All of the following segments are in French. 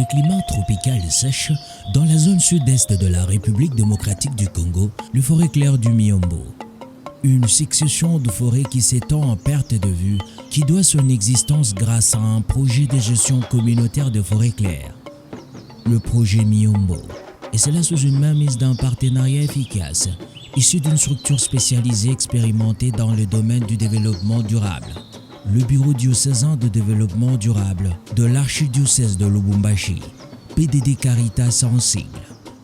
le climat tropical sèche, dans la zone sud-est de la République démocratique du Congo, les forêts claires du Miombo. Une succession de forêts qui s'étend en perte de vue, qui doit son existence grâce à un projet de gestion communautaire de forêts claires. Le projet Miombo. Et cela sous une mainmise d'un partenariat efficace, issu d'une structure spécialisée expérimentée dans le domaine du développement durable. Le Bureau diocésain de développement durable de l'archidiocèse de Lubumbashi, PDD Caritas en sigle,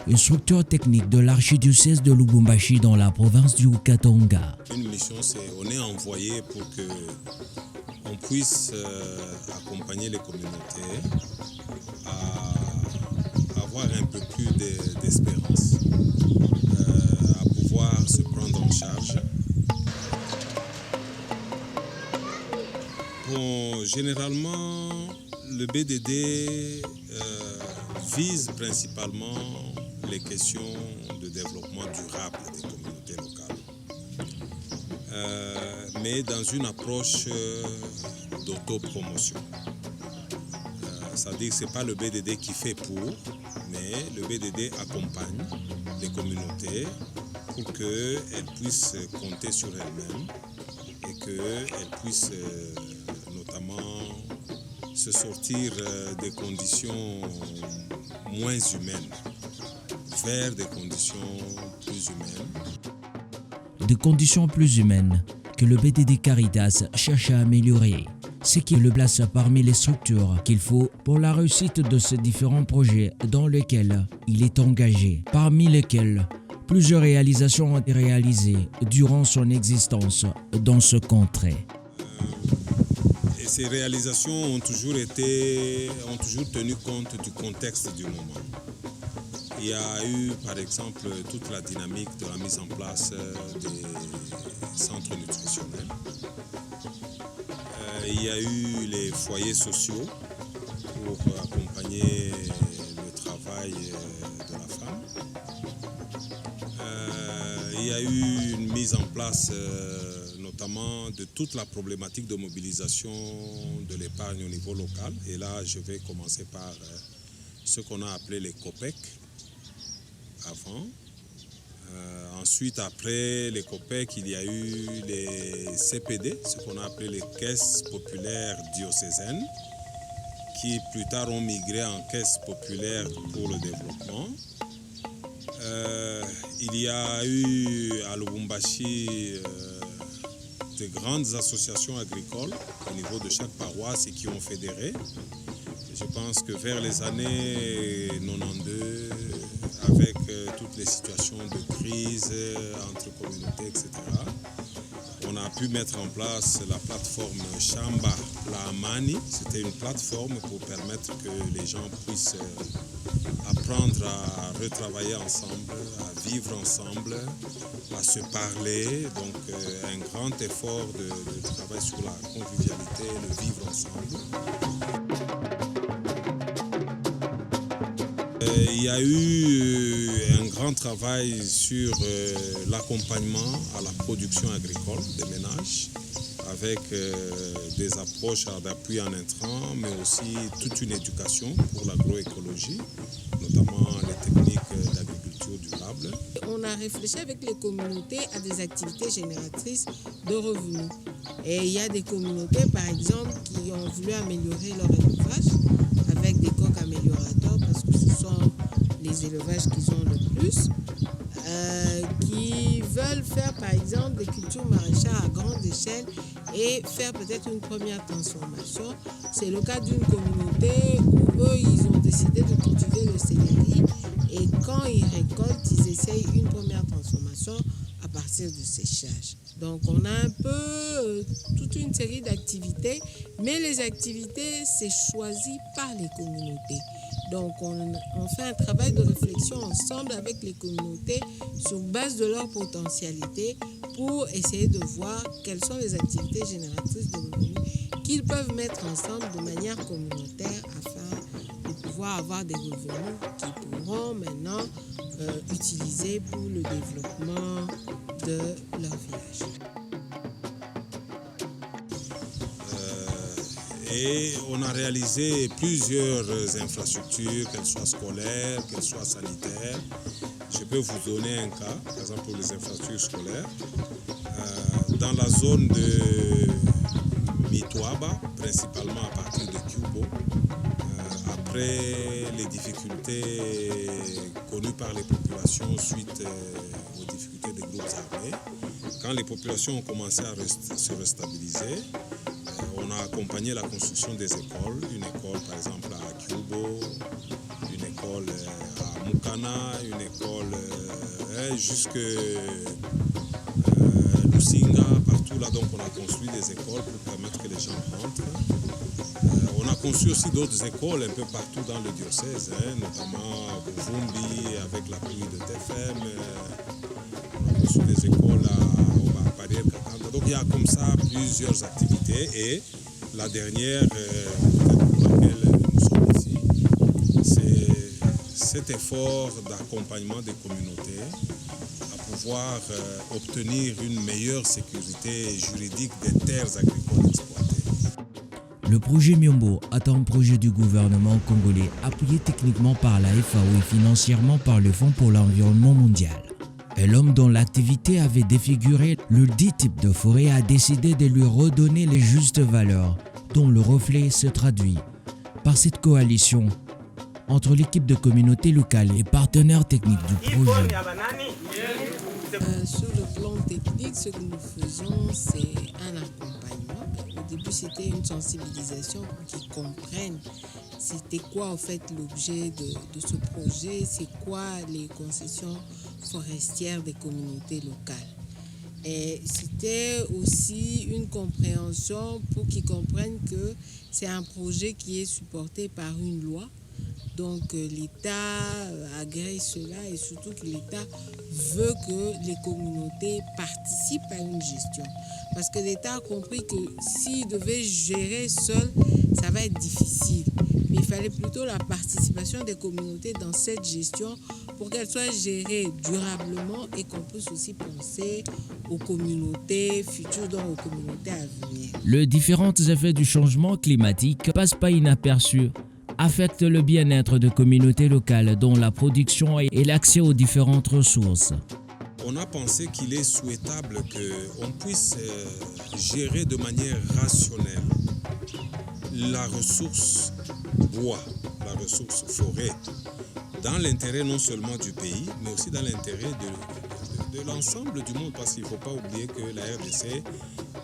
une structure technique de l'archidiocèse de Lubumbashi dans la province du Haut-Katanga. Une mission, on est envoyé pour que on puisse accompagner les communautés à avoir un peu plus d'espérance, à pouvoir se prendre en charge. Bon, généralement, le BDD vise principalement les questions de développement durable des communautés locales, mais dans une approche d'autopromotion. C'est-à-dire que ce n'est pas le BDD qui fait pour, mais le BDD accompagne les communautés pour qu'elles puissent compter sur elles-mêmes et qu'elles puissent notamment se sortir des conditions moins humaines vers des conditions plus humaines. Des conditions plus humaines que le BDD Caritas cherche à améliorer, ce qui le place parmi les structures qu'il faut pour la réussite de ces différents projets dans lesquels il est engagé, parmi lesquels plusieurs réalisations ont été réalisées durant son existence dans ce contrée. Et ces réalisations ont toujours tenu compte du contexte du moment. Il y a eu, par exemple, toute la dynamique de la mise en place des centres nutritionnels. Il y a eu les foyers sociaux pour accompagner le travail de la femme. Il y a eu une mise en place notamment de toute la problématique de mobilisation de l'épargne au niveau local. Et là, je vais commencer par ce qu'on a appelé les COPEC avant. Ensuite, après les COPEC, il y a eu les CPD, ce qu'on a appelé les caisses populaires diocésaines, qui plus tard ont migré en caisses populaires pour le développement. Il y a eu à Lubumbashi de grandes associations agricoles au niveau de chaque paroisse et qui ont fédéré. Je pense que vers les années 92, avec toutes les situations de crise entre communautés, etc., on a pu mettre en place la plateforme Shamba La Amani. C'était une plateforme pour permettre que les gens puissent apprendre à retravailler ensemble, à vivre ensemble, à se parler. Donc un grand effort de travail sur la convivialité, le vivre ensemble. Il y a eu un grand travail sur l'accompagnement à la production agricole des ménages, avec des approches d'appui en intrants, mais aussi toute une éducation pour l'agroécologie, notamment les techniques d'agriculture durable. On a réfléchi avec les communautés à des activités génératrices de revenus. Et il y a des communautés, par exemple, qui ont voulu améliorer leur élevage avec des coqs améliorateurs, parce que ce sont les élevages qu'ils ont le plus, qui veulent faire par exemple des cultures maraîchères à grande échelle et faire peut-être une première transformation. C'est le cas d'une communauté où eux, ils ont décidé de cultiver le céleri et quand ils récoltent, ils essayent une première transformation à partir du séchage. Donc on a un peu toute une série d'activités, mais les activités, c'est choisi par les communautés. Donc on fait un travail de réflexion ensemble avec les communautés sur base de leur potentialité pour essayer de voir quelles sont les activités génératrices de revenus qu'ils peuvent mettre ensemble de manière communautaire afin de pouvoir avoir des revenus qu'ils pourront maintenant utiliser pour le développement de leur village. Et on a réalisé plusieurs infrastructures, qu'elles soient scolaires, qu'elles soient sanitaires. Je peux vous donner un cas, par exemple pour les infrastructures scolaires. Dans la zone de Mitoaba, principalement à partir de Cubo, après les difficultés connues par les populations suite aux difficultés des groupes armés, quand les populations ont commencé à se restabiliser, on a accompagné la construction des écoles, une école par exemple à Cubo, une école à Mukana, une école jusque Lusinga, partout là, donc on a construit des écoles pour permettre que les gens rentrent. On a construit aussi d'autres écoles un peu partout dans le diocèse, notamment à Buvumbi avec l'appui de TFM. On a construit des écoles à Pariel Kakanda. Donc il y a comme ça plusieurs activités et la dernière pour laquelle nous sommes ici, c'est cet effort d'accompagnement des communautés à pouvoir obtenir une meilleure sécurité juridique des terres agricoles exploitées. Le projet Myombo est un projet du gouvernement congolais appuyé techniquement par la FAO et financièrement par le Fonds pour l'environnement mondial. Et l'homme dont l'activité avait défiguré le dit type de forêt a décidé de lui redonner les justes valeurs, dont le reflet se traduit par cette coalition entre l'équipe de communauté locale et partenaires techniques du projet. Sur le plan technique, ce que nous faisons, c'est un accompagnement. Au début, c'était une sensibilisation pour qu'ils comprennent c'était quoi en fait l'objet de ce projet, c'est quoi les concessions forestières des communautés locales. Et c'était aussi une compréhension pour qu'ils comprennent que c'est un projet qui est supporté par une loi. Donc l'État agrée cela et surtout que l'État veut que les communautés participent à une gestion. Parce que l'État a compris que s'il devait gérer seul, ça va être difficile. Mais il fallait plutôt la participation des communautés dans cette gestion pour qu'elle soit gérée durablement et qu'on puisse aussi penser aux communautés futures, donc aux communautés à venir. Les différents effets du changement climatique ne passent pas inaperçus, affectent le bien-être de communautés locales dont la production et l'accès aux différentes ressources. On a pensé qu'il est souhaitable qu'on puisse gérer de manière rationnelle la ressource bois, la ressource forêt, dans l'intérêt non seulement du pays, mais aussi dans l'intérêt de l'ensemble du monde, parce qu'il ne faut pas oublier que la RDC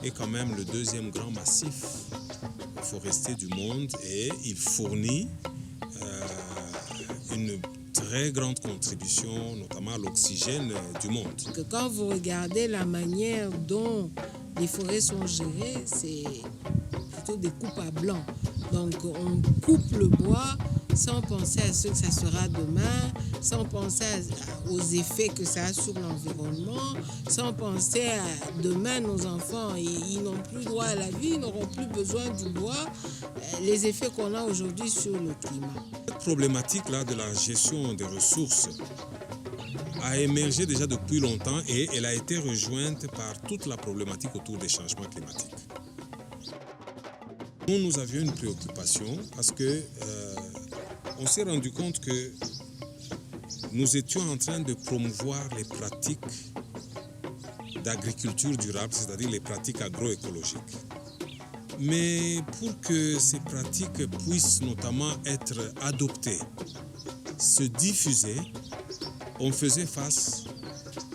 est quand même le deuxième grand massif forestier du monde et il fournit une très grande contribution, notamment à l'oxygène du monde. Quand vous regardez la manière dont les forêts sont gérées, c'est plutôt des coupes à blanc. Donc on coupe le bois sans penser à ce que ça sera demain, sans penser aux effets que ça a sur l'environnement, sans penser à demain nos enfants, ils n'ont plus droit à la vie, ils n'auront plus besoin du bois, les effets qu'on a aujourd'hui sur le climat. Cette problématique-là de la gestion des ressources a émergé déjà depuis longtemps et elle a été rejointe par toute la problématique autour des changements climatiques. Nous avions une préoccupation parce que on s'est rendu compte que nous étions en train de promouvoir les pratiques d'agriculture durable, c'est-à-dire les pratiques agroécologiques. Mais pour que ces pratiques puissent notamment être adoptées, se diffuser, on faisait face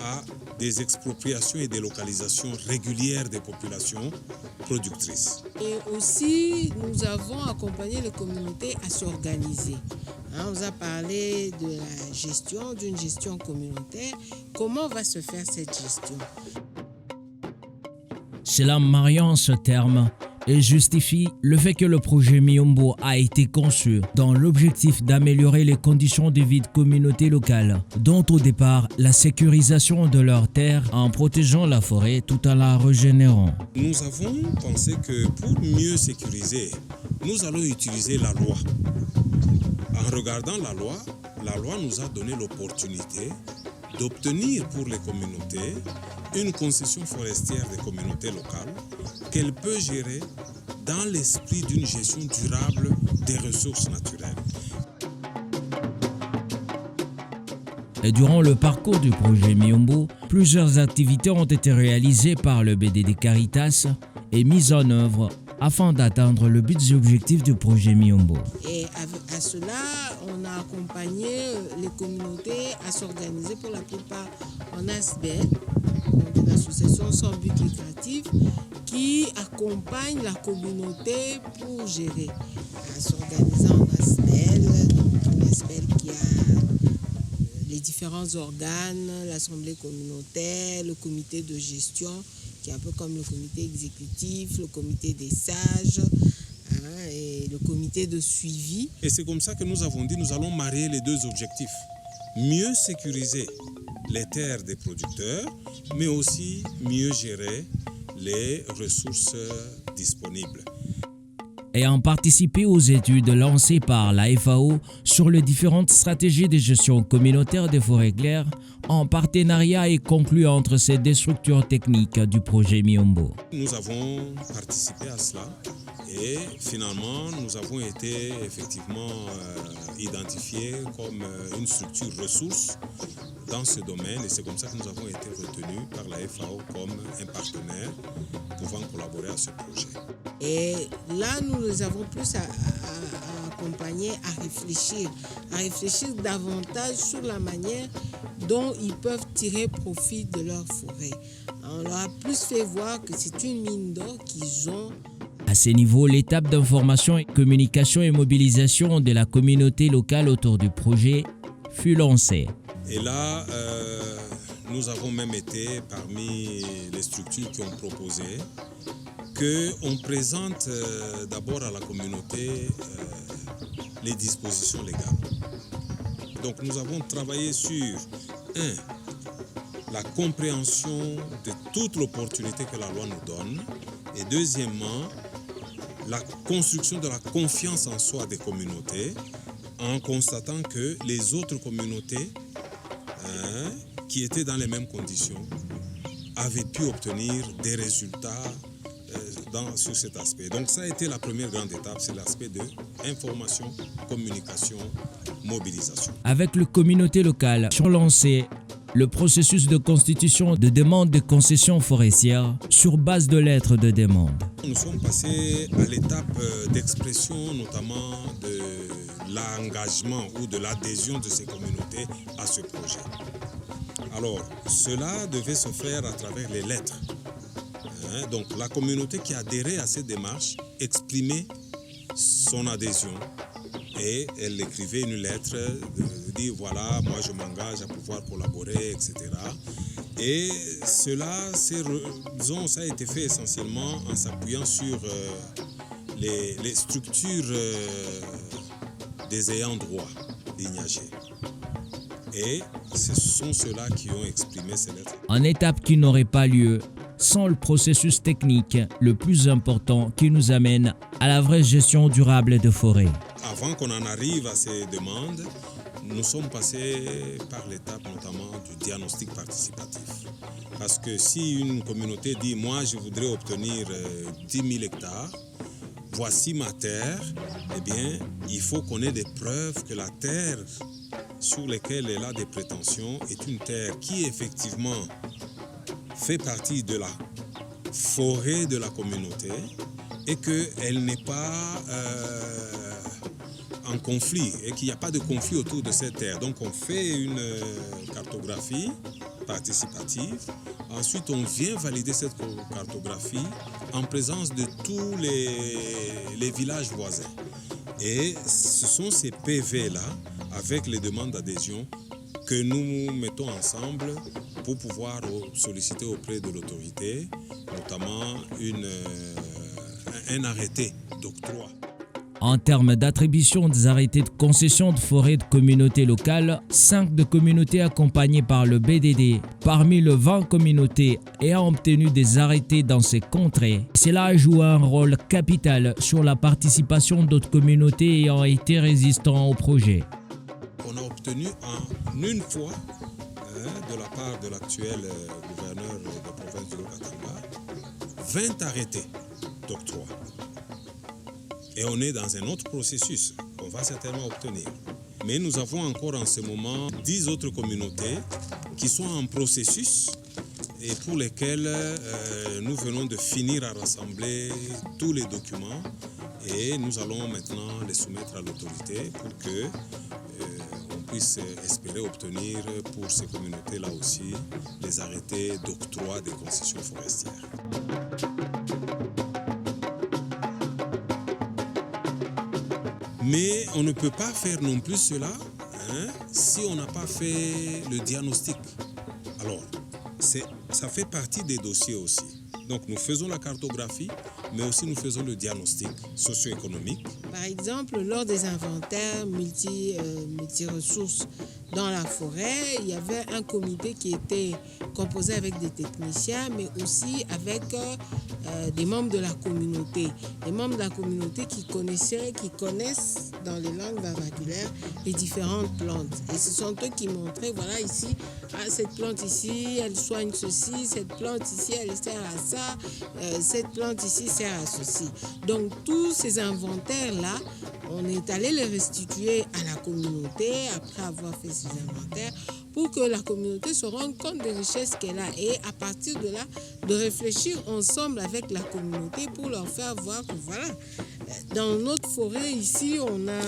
à des expropriations et des localisations régulières des populations productrices. Et aussi, nous avons accompagné les communautés à s'organiser. On vous a parlé de la gestion, d'une gestion communautaire. Comment va se faire cette gestion? Cela mariant ce terme et justifie le fait que le projet Myombo a été conçu dans l'objectif d'améliorer les conditions de vie de communautés locales, dont au départ la sécurisation de leurs terres en protégeant la forêt tout en la régénérant. Nous avons pensé que pour mieux sécuriser, nous allons utiliser la loi. En regardant la loi nous a donné l'opportunité d'obtenir pour les communautés une concession forestière des communautés locales qu'elle peut gérer dans l'esprit d'une gestion durable des ressources naturelles. Et durant le parcours du projet Miombo, plusieurs activités ont été réalisées par le BDD Caritas et mises en œuvre afin d'atteindre le but et objectif du projet Miombo. Et à cela, on a accompagné les communautés à s'organiser pour la plupart en ASBL, donc une association sans but lucratif qui accompagne la communauté pour gérer, à s'organiser en ASBL, donc l'ASBL qui a les différents organes, l'assemblée communautaire, le comité de gestion, qui est un peu comme le comité exécutif, le comité des sages, et le comité de suivi. Et c'est comme ça que nous avons dit, nous allons marier les deux objectifs. Mieux sécuriser les terres des producteurs, mais aussi mieux gérer les ressources disponibles. Ayant participé aux études lancées par la FAO sur les différentes stratégies de gestion communautaire des forêts claires, un partenariat est conclu entre ces deux structures techniques du projet Miombo. Nous avons participé à cela et finalement nous avons été effectivement identifiés comme une structure ressource dans ce domaine et c'est comme ça que nous avons été retenus par la FAO comme un partenaire pouvant collaborer à ce projet. Et là, nous les avons plus à accompagner, à réfléchir davantage sur la manière dont ils peuvent tirer profit de leur forêt. On leur a plus fait voir que c'est une mine d'or qu'ils ont. À ce niveau, l'étape d'information, communication et mobilisation de la communauté locale autour du projet fut lancée. Et là, nous avons même été parmi les structures qui ont proposé qu'on présente d'abord à la communauté les dispositions légales. Donc nous avons travaillé sur, la compréhension de toute l'opportunité que la loi nous donne et deuxièmement, la construction de la confiance en soi des communautés en constatant que les autres communautés qui étaient dans les mêmes conditions avaient pu obtenir des résultats sur cet aspect. Donc ça a été la première grande étape, c'est l'aspect de information, communication, mobilisation. Avec les communautés locales, sont lancés le processus de constitution de demande de concession forestière sur base de lettres de demande. Nous sommes passés à l'étape d'expression notamment de l'engagement ou de l'adhésion de ces communautés à ce projet. Alors, cela devait se faire à travers les lettres. Donc, la communauté qui adhérait à cette démarche exprimait son adhésion et elle écrivait une lettre de dire voilà, moi je m'engage à pouvoir collaborer, etc. Et cela, ça a été fait essentiellement en s'appuyant sur les structures des ayants droit d'Ignagé. Et ce sont ceux-là qui ont exprimé ces lettres. En étape qui n'aurait pas lieu sans le processus technique le plus important qui nous amène à la vraie gestion durable de forêt. Avant qu'on en arrive à ces demandes, nous sommes passés par l'étape notamment du diagnostic participatif. Parce que si une communauté dit « moi je voudrais obtenir 10 000 hectares », voici ma terre, eh bien il faut qu'on ait des preuves que la terre sur laquelle elle a des prétentions est une terre qui effectivement fait partie de la forêt de la communauté et qu'elle n'est pas en conflit et qu'il n'y a pas de conflit autour de cette terre. Donc on fait une cartographie participative. Ensuite, on vient valider cette cartographie en présence de tous les villages voisins. Et ce sont ces PV-là, avec les demandes d'adhésion, que nous mettons ensemble pour pouvoir solliciter auprès de l'autorité, notamment un arrêté d'octroi. En termes d'attribution des arrêtés de concession de forêt de communautés locales, 5 de communautés accompagnées par le BDD, parmi les 20 communautés ayant obtenu des arrêtés dans ces contrées. Cela a joué un rôle capital sur la participation d'autres communautés ayant été résistantes au projet. On a obtenu en une fois, de la part de l'actuel gouverneur de la province du Haut-Katanga, 20 arrêtés d'octroi. Et on est dans un autre processus qu'on va certainement obtenir. Mais nous avons encore en ce moment 10 autres communautés qui sont en processus et pour lesquelles nous venons de finir à rassembler tous les documents et nous allons maintenant les soumettre à l'autorité pour que on puisse espérer obtenir pour ces communautés-là aussi les arrêtés d'octroi des concessions forestières. Mais on ne peut pas faire non plus cela si on n'a pas fait le diagnostic. Alors, ça fait partie des dossiers aussi. Donc nous faisons la cartographie, mais aussi nous faisons le diagnostic socio-économique. Par exemple, lors des inventaires multi-ressources dans la forêt, il y avait un comité qui était composé avec des techniciens, mais aussi avec des membres de la communauté. Les membres de la communauté qui connaissent dans les langues vernaculaires les différentes plantes. Et ce sont eux qui montraient, voilà ici, cette plante ici, elle soigne ceci, cette plante ici, elle sert à ça, cette plante ici sert à ceci. Donc tous ces inventaires-là, on est allé les restituer à la communauté après avoir fait ces inventaires pour que la communauté se rende compte des richesses qu'elle a et à partir de là, de réfléchir ensemble avec la communauté pour leur faire voir que voilà, dans notre forêt ici, on a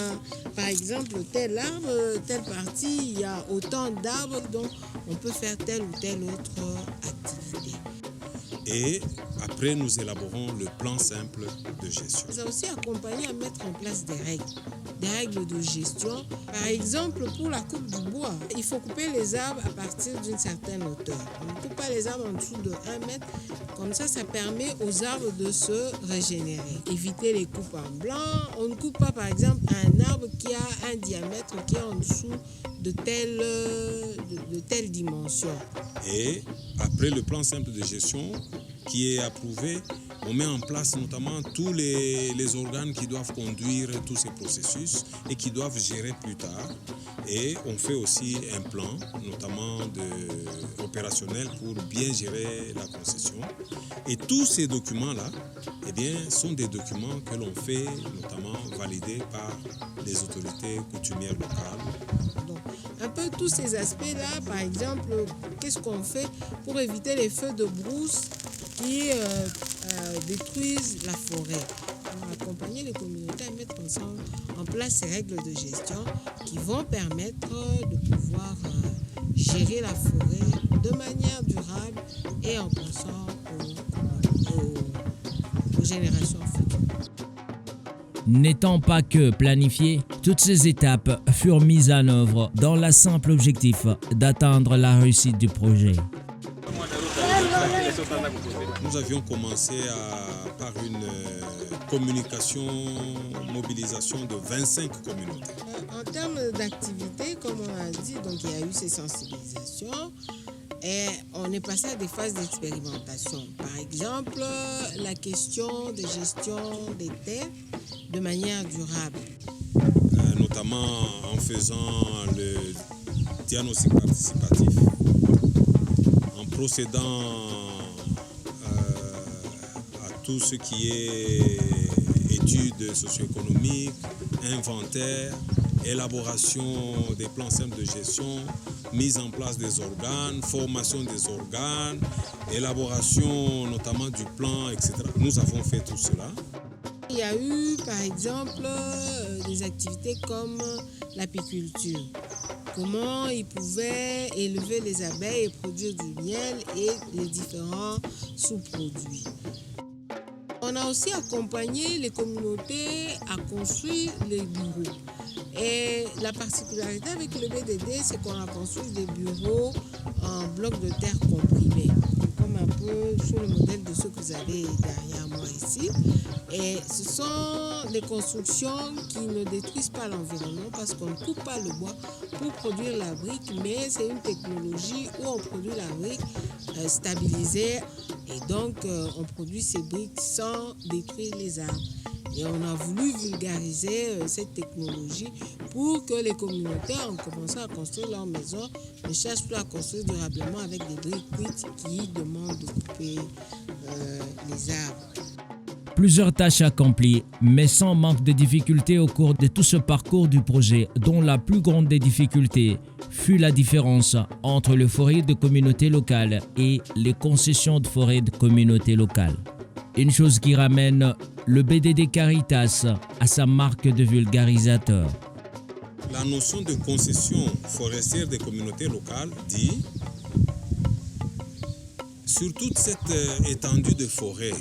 par exemple tel arbre, telle partie, il y a autant d'arbres, donc on peut faire telle ou telle autre activité. Et après, nous élaborons le plan simple de gestion. Ça a aussi accompagné à mettre en place des règles de gestion. Par exemple, pour la coupe du bois, il faut couper les arbres à partir d'une certaine hauteur. On ne coupe pas les arbres en dessous de 1 mètre. Comme ça permet aux arbres de se régénérer. Éviter les coupes en blanc. On ne coupe pas, par exemple, un arbre qui a un diamètre qui est en dessous de telle dimension. Et après le plan simple de gestion qui est approuvé, on met en place notamment tous les organes qui doivent conduire tous ces processus et qui doivent gérer plus tard. Et on fait aussi un plan, notamment opérationnel pour bien gérer la concession. Et tous ces documents-là, eh bien, sont des documents que l'on fait notamment valider par les autorités coutumières locales. Donc, un peu tous ces aspects-là, par exemple, qu'est-ce qu'on fait pour éviter les feux de brousse qui détruisent la forêt. On va accompagner les communautés à mettre ensemble en place ces règles de gestion qui vont permettre de pouvoir gérer la forêt de manière durable et en pensant aux générations futures. N'étant pas que planifiées, toutes ces étapes furent mises en œuvre dans le simple objectif d'atteindre la réussite du projet. Nous avions commencé par une communication, mobilisation de 25 communautés. En termes d'activité, comme on a dit, donc il y a eu ces sensibilisations et on est passé à des phases d'expérimentation. Par exemple, la question de gestion des terres de manière durable. Notamment en faisant le diagnostic participatif, en procédant à tout ce qui est études socio-économiques, inventaire, élaboration des plans simples de gestion, mise en place des organes, formation des organes, élaboration notamment du plan, etc. Nous avons fait tout cela. Il y a eu, par exemple, des activités comme l'apiculture. Comment ils pouvaient élever les abeilles et produire du miel et les différents sous-produits. On a aussi accompagné les communautés à construire les bureaux. Et la particularité avec le BDD, c'est qu'on a construit des bureaux en blocs de terre comprimés, comme un peu sur le modèle de ceux que vous avez derrière moi ici. Et ce sont des constructions qui ne détruisent pas l'environnement parce qu'on ne coupe pas le bois pour produire la brique, mais c'est une technologie où on produit la brique stabilisée et donc on produit ces briques sans détruire les arbres. Et on a voulu vulgariser cette technologie pour que les communautés, en commençant à construire leur maison, ne cherchent plus à construire durablement avec des briques cuites qui demandent de couper les arbres. Plusieurs tâches accomplies, mais sans manque de difficultés au cours de tout ce parcours du projet, dont la plus grande des difficultés fut la différence entre les forêts de communautés locales et les concessions de forêts de communautés locales. Une chose qui ramène le BDD Caritas à sa marque de vulgarisateur. La notion de concession forestière des communautés locales dit sur toute cette étendue de forêt,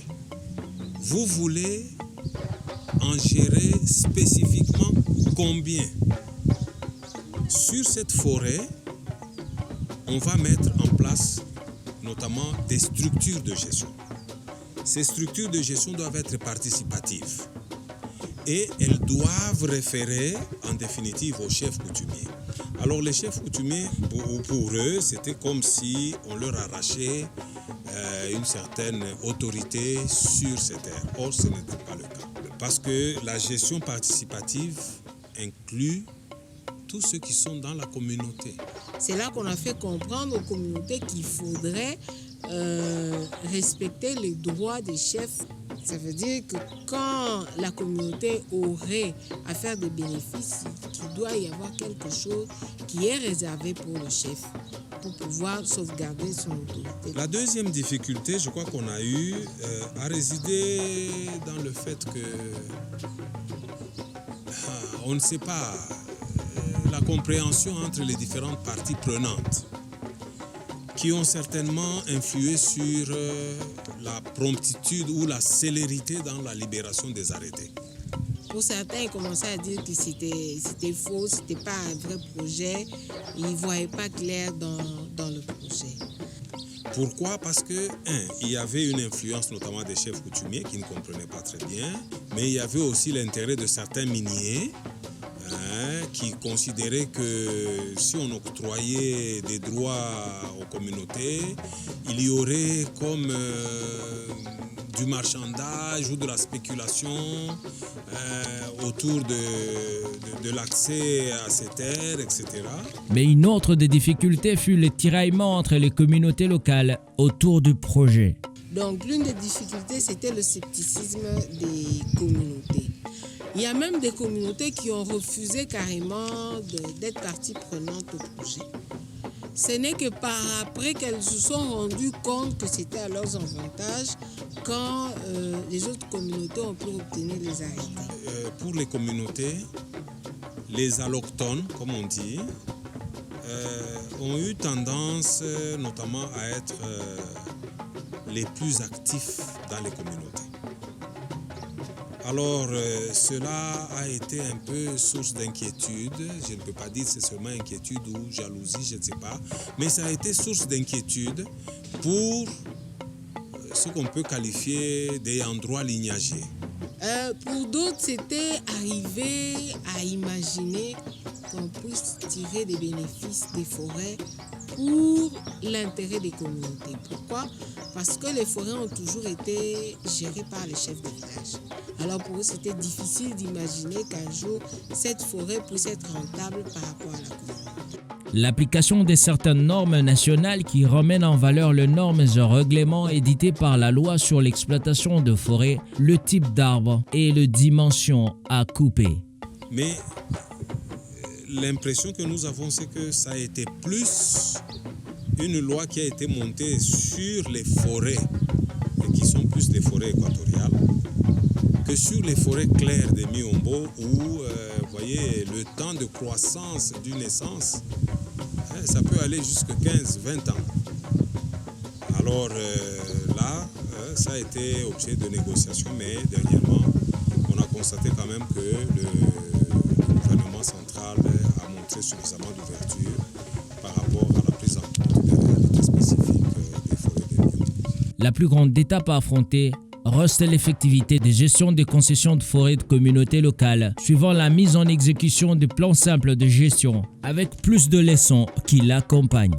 vous voulez en gérer spécifiquement combien? Sur cette forêt, on va mettre en place notamment des structures de gestion. Ces structures de gestion doivent être participatives et elles doivent référer en définitive aux chefs coutumiers. Alors les chefs coutumiers, pour eux, c'était comme si on leur arrachait une certaine autorité sur ces terres. Or, ce n'était pas le cas. Parce que la gestion participative inclut tous ceux qui sont dans la communauté. C'est là qu'on a fait comprendre aux communautés qu'il faudrait respecter les droits des chefs. Ça veut dire que quand la communauté aurait à faire des bénéfices, il doit y avoir quelque chose qui est réservé pour le chef, pour pouvoir sauvegarder son autorité. La deuxième difficulté, je crois qu'on a eu, a résidé dans le fait que on ne sait pas la compréhension entre les différentes parties prenantes qui ont certainement influé sur la promptitude ou la célérité dans la libération des arrêtés. Pour certains, ils commençaient à dire que c'était faux, c'était pas un vrai projet. Ils ne voyaient pas clair dans le projet. Pourquoi? Parce que, il y avait une influence notamment des chefs coutumiers qui ne comprenaient pas très bien, mais il y avait aussi l'intérêt de certains miniers qui considéraient que si on octroyait des droits aux communautés, il y aurait comme du marchandage ou de la spéculation autour de l'accès à ces terres, etc. Mais une autre des difficultés fut le tiraillement entre les communautés locales autour du projet. Donc l'une des difficultés, c'était le scepticisme des communautés. Il y a même des communautés qui ont refusé carrément d'être partie prenante au projet. Ce n'est que par après qu'elles se sont rendues compte que c'était à leurs avantages quand les autres communautés ont pu obtenir les arrêtés. Pour les communautés, les allochtones, comme on dit, ont eu tendance notamment à être les plus actifs dans les communautés. Alors, cela a été un peu source d'inquiétude. Je ne peux pas dire que c'est seulement inquiétude ou jalousie, je ne sais pas. Mais ça a été source d'inquiétude pour ce qu'on peut qualifier des endroits lignagés. Pour d'autres, c'était arriver à imaginer qu'on puisse tirer des bénéfices des forêts pour l'intérêt des communautés. Pourquoi? Parce que les forêts ont toujours été gérées par les chefs de village. Alors pour eux, c'était difficile d'imaginer qu'un jour, cette forêt puisse être rentable par rapport à la communauté. L'application de certaines normes nationales qui remettent en valeur les normes et règlements édités par la loi sur l'exploitation de forêts, le type d'arbre et les dimensions à couper. Mais l'impression que nous avons, c'est que ça a été plus une loi qui a été montée sur les forêts, et qui sont plus les forêts équatoriales, que sur les forêts claires des Miombo, où, vous voyez, le temps de croissance d'une essence, ça peut aller jusqu'à 15-20 ans. Alors là, ça a été objet de négociation, mais dernièrement, on a constaté quand même que le gouvernement central a montré suffisamment d'ouverture par rapport à la prise en compte des réalités spécifiques des forêts des Miombo. La plus grande étape à affronter reste l'effectivité de gestion des concessions de forêts de communautés locales, suivant la mise en exécution de plans simples de gestion, avec plus de leçons qui l'accompagnent.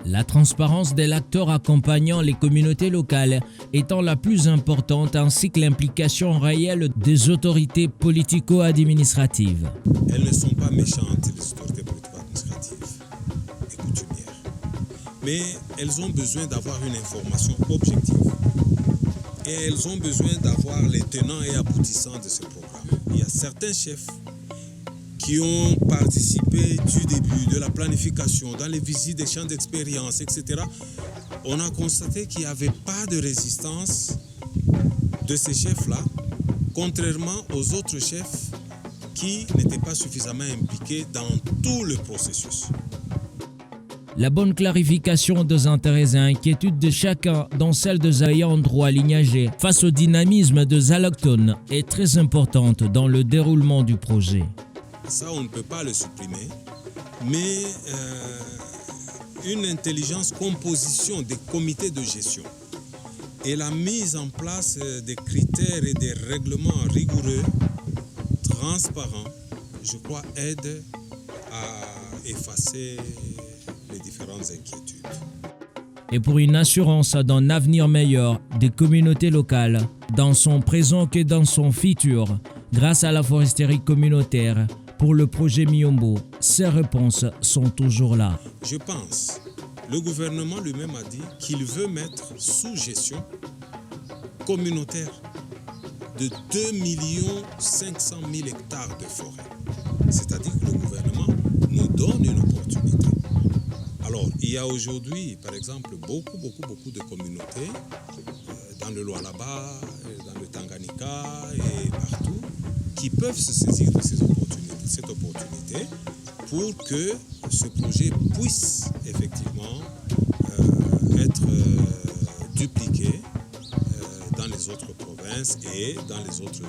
La transparence de l'acteur accompagnant les communautés locales étant la plus importante, ainsi que l'implication réelle des autorités politico-administratives. Elles ne sont pas méchantes, les autorités politico-administratives et coutumières. mais elles ont besoin d'avoir une information objective. Et elles ont besoin d'avoir les tenants et aboutissants de ce programme. Il y a certains chefs qui ont participé du début, de la planification, dans les visites des champs d'expérience, etc. On a constaté qu'il n'y avait pas de résistance de ces chefs-là, contrairement aux autres chefs qui n'étaient pas suffisamment impliqués dans tout le processus. La bonne clarification des intérêts et inquiétudes de chacun, dont celle des ayants droit lignagés, face au dynamisme des allochtones, est très importante dans le déroulement du projet. Ça, on ne peut pas le supprimer, mais une intelligence composition des comités de gestion et la mise en place des critères et des règlements rigoureux, transparents, je crois, aide à effacer les différentes inquiétudes. Et pour une assurance d'un avenir meilleur des communautés locales, dans son présent que dans son futur, grâce à la foresterie communautaire, pour le projet Miyombo, ces réponses sont toujours là. Je pense, le gouvernement lui-même a dit qu'il veut mettre sous gestion communautaire de 2 500 000 hectares de forêt. C'est-à-dire que le gouvernement nous donne une opportunité. Alors, il y a aujourd'hui, par exemple, beaucoup de communautés dans le Lualaba, dans le Tanganyika et partout, qui peuvent se saisir de cette opportunité pour que ce projet puisse effectivement être dupliqué dans les autres provinces et dans les autres